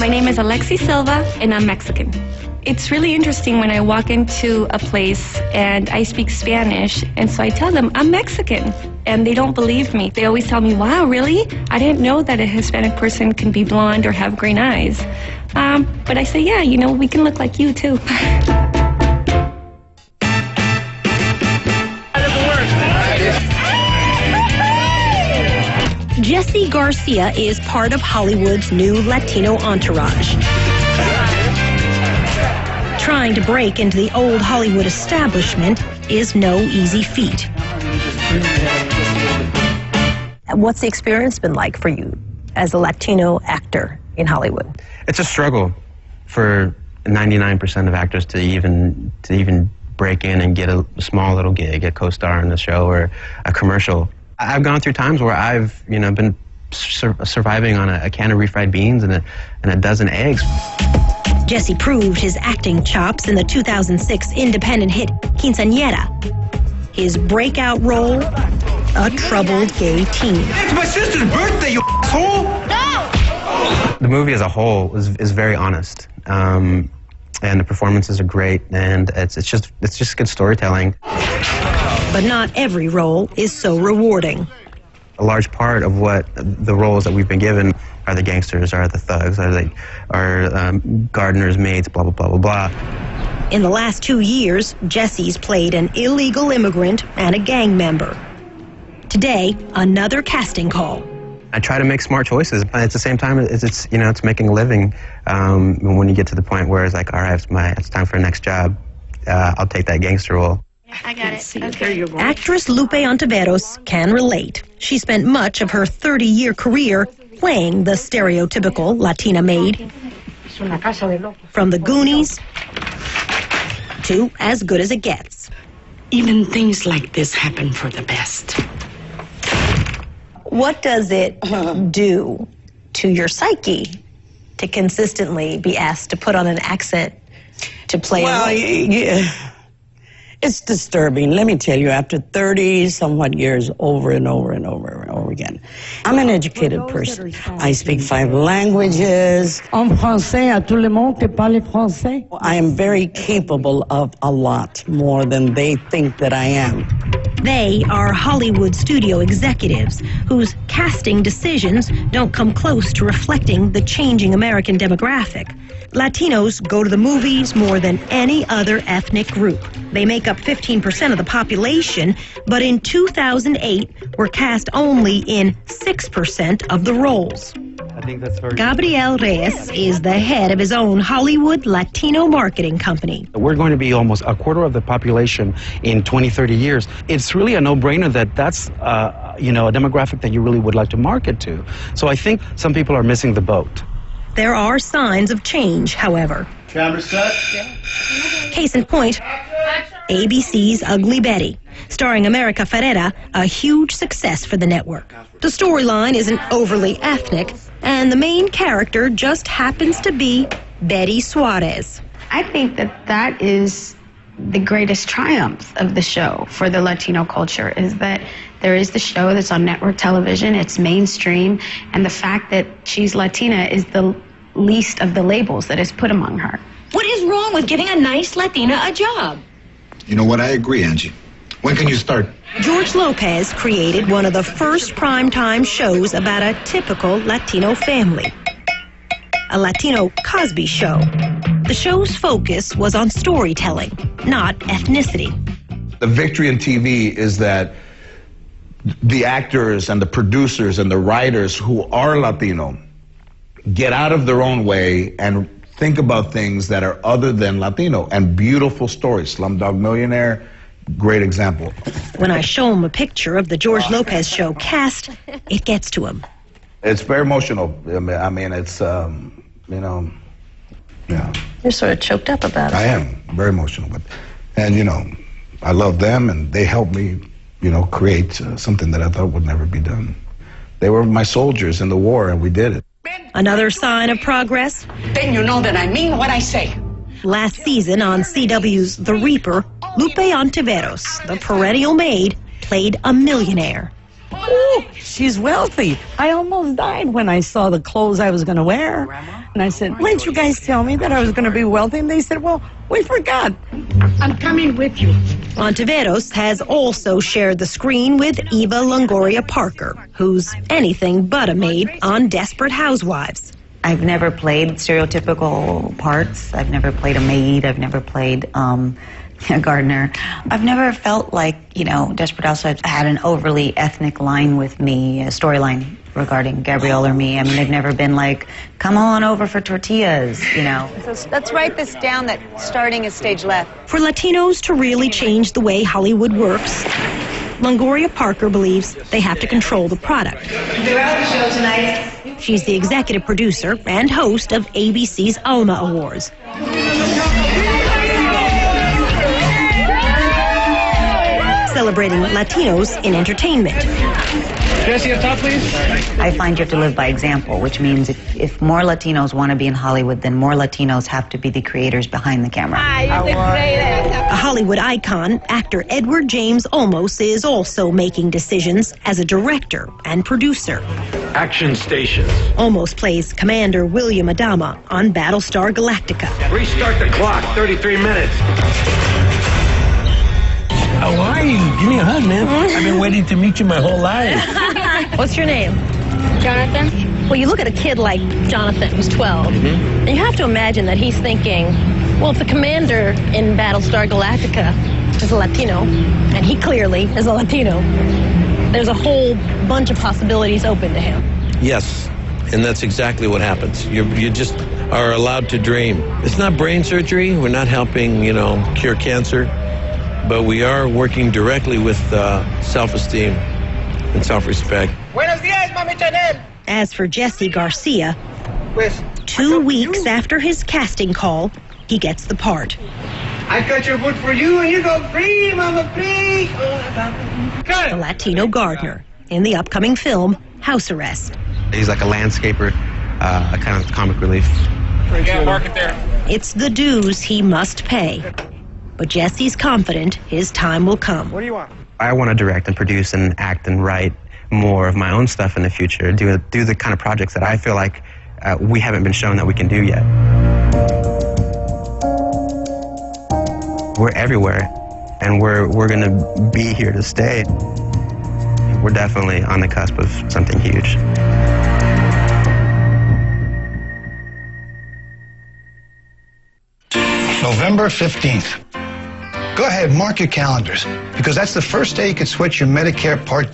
My name is Alexi Silva, and I'm Mexican. It's really interesting when I walk into a place and I speak Spanish, and so I tell them I'm Mexican, and they don't believe me. They always tell me, wow, really? I didn't know that a Hispanic person can be blonde or have green eyes. But I say, yeah, you know, we can look like you too. Jesse Garcia is part of Hollywood's new Latino entourage. Trying to break into the old Hollywood establishment is no easy feat. What's the experience been like for you as a Latino actor in Hollywood? It's a struggle for 99% of actors to even break in and get a small little gig, a co-star in a show or a commercial. I've gone through times where I've, been surviving on a can of refried beans and a dozen eggs. Jesse proved his acting chops in the 2006 independent hit Quinceañera. His breakout role, a troubled gay teen. It's my sister's birthday, you asshole! No! The movie as a whole is very honest, and the performances are great, and it's just good storytelling. But not every role is so rewarding. A large part of what the roles that we've been given are the gangsters, are the thugs, are gardeners, maids, blah, blah, blah, blah, blah. In the last 2 years, Jesse's played an illegal immigrant and a gang member. Today, another casting call. I try to make smart choices, but at the same time, it's making a living. When you get to the point where it's like, all right, it's time for a next job, I'll take that gangster role. I got it. Okay. Actress Lupe Ontiveros can relate. She spent much of her 30-year career playing the stereotypical Latina maid. From The Goonies to As Good as It Gets. Even things like this happen for the best. What does it do to your psyche to consistently be asked to put on an accent to play a role? Yeah. It's disturbing, let me tell you, after 30-somewhat years over and over and over and over again. I'm an educated person. I speak 5 languages. En français, à tout le monde qui parle français. I am very capable of a lot more than they think that I am. They are Hollywood studio executives whose casting decisions don't come close to reflecting the changing American demographic. Latinos go to the movies more than any other ethnic group. They make up 15% of the population, but in 2008 were cast only in 6% of the roles. I think that's very... Gabriel Reyes is the head of his own Hollywood Latino marketing company. We're going to be almost a quarter of the population in 20, 30 years. It's really a no-brainer that's a demographic that you really would like to market to. So I think some people are missing the boat. There are signs of change, however. Camera set? Case in point, ABC's Ugly Betty, starring America Ferrera, a huge success for the network. The storyline isn't overly ethnic, and the main character just happens to be Betty Suarez. I think that is the greatest triumph of the show for the Latino culture, is that there is the show that's on network television, it's mainstream, and the fact that she's Latina is the least of the labels that is put among her. What is wrong with giving a nice Latina a job? You know what? I agree, Angie. When can you start? George Lopez created one of the first primetime shows about a typical Latino family, a Latino Cosby Show. The show's focus was on storytelling, not ethnicity. The victory in TV is that the actors and the producers and the writers who are Latino get out of their own way and think about things that are other than Latino, and beautiful stories. Slumdog Millionaire, great example. When I show him a picture of the George Lopez show cast, it gets to him. It's very emotional. I mean, it's, yeah. You're sort of choked up about it. I am very emotional, and I love them, and they helped me, create something that I thought would never be done. They were my soldiers in the war, and we did it. Another sign of progress? Then you know that I mean what I say. Last season on CW's The Reaper, Lupe Ontiveros, the perennial maid, played a millionaire. oh, she's wealthy. I almost died when I saw the clothes I was going to wear. And I said, why didn't you guys tell me that I was going to be wealthy? And they said, well, we forgot. I'm coming with you. Ontiveros has also shared the screen with Eva Longoria Parker, who's anything but a maid on Desperate Housewives. I've never played stereotypical parts. I've never played a maid. I've never played a gardener. I've never felt like, Desperate Housewives had an overly ethnic line with me, a storyline regarding Gabrielle or me. I mean, they've never been like, come on over for tortillas, So let's write this down that starting is stage left. For Latinos to really change the way Hollywood works, Longoria Parker believes they have to control the product. She's the executive producer and host of ABC's Alma Awards. Celebrating Latinos in entertainment. Jesse, up top, please. I find you have to live by example, which means if more Latinos want to be in Hollywood, then more Latinos have to be the creators behind the camera. A Hollywood icon, actor Edward James Olmos is also making decisions as a director and producer. Action stations. Olmos plays Commander William Adama on Battlestar Galactica. Restart the clock. 33 minutes. How are you? Give me a hug, man. I've been waiting to meet you my whole life. What's your name? Jonathan? Well, you look at a kid like Jonathan, who's 12, and you have to imagine that he's thinking, well, if the commander in Battlestar Galactica is a Latino, and he clearly is a Latino, there's a whole bunch of possibilities open to him. Yes, and that's exactly what happens. You just are allowed to dream. It's not brain surgery. We're not helping, cure cancer, but we are working directly with self-esteem and self-respect. Buenos dias, Mami Chanel. As for Jesse Garcia, 2 weeks after his casting call, he gets the part. I cut your wood for you, and you go free, Mama, free. The Latino gardener in the upcoming film House Arrest. He's like a landscaper, a kind of comic relief. Yeah, mark it there. It's the dues he must pay. But Jesse's confident his time will come. What do you want? I want to direct and produce and act and write more of my own stuff in the future, do the kind of projects that I feel like we haven't been shown that we can do yet. We're everywhere, and we're going to be here to stay. We're definitely on the cusp of something huge. November 15th. Go ahead, mark your calendars, because that's the first day you can switch your Medicare Part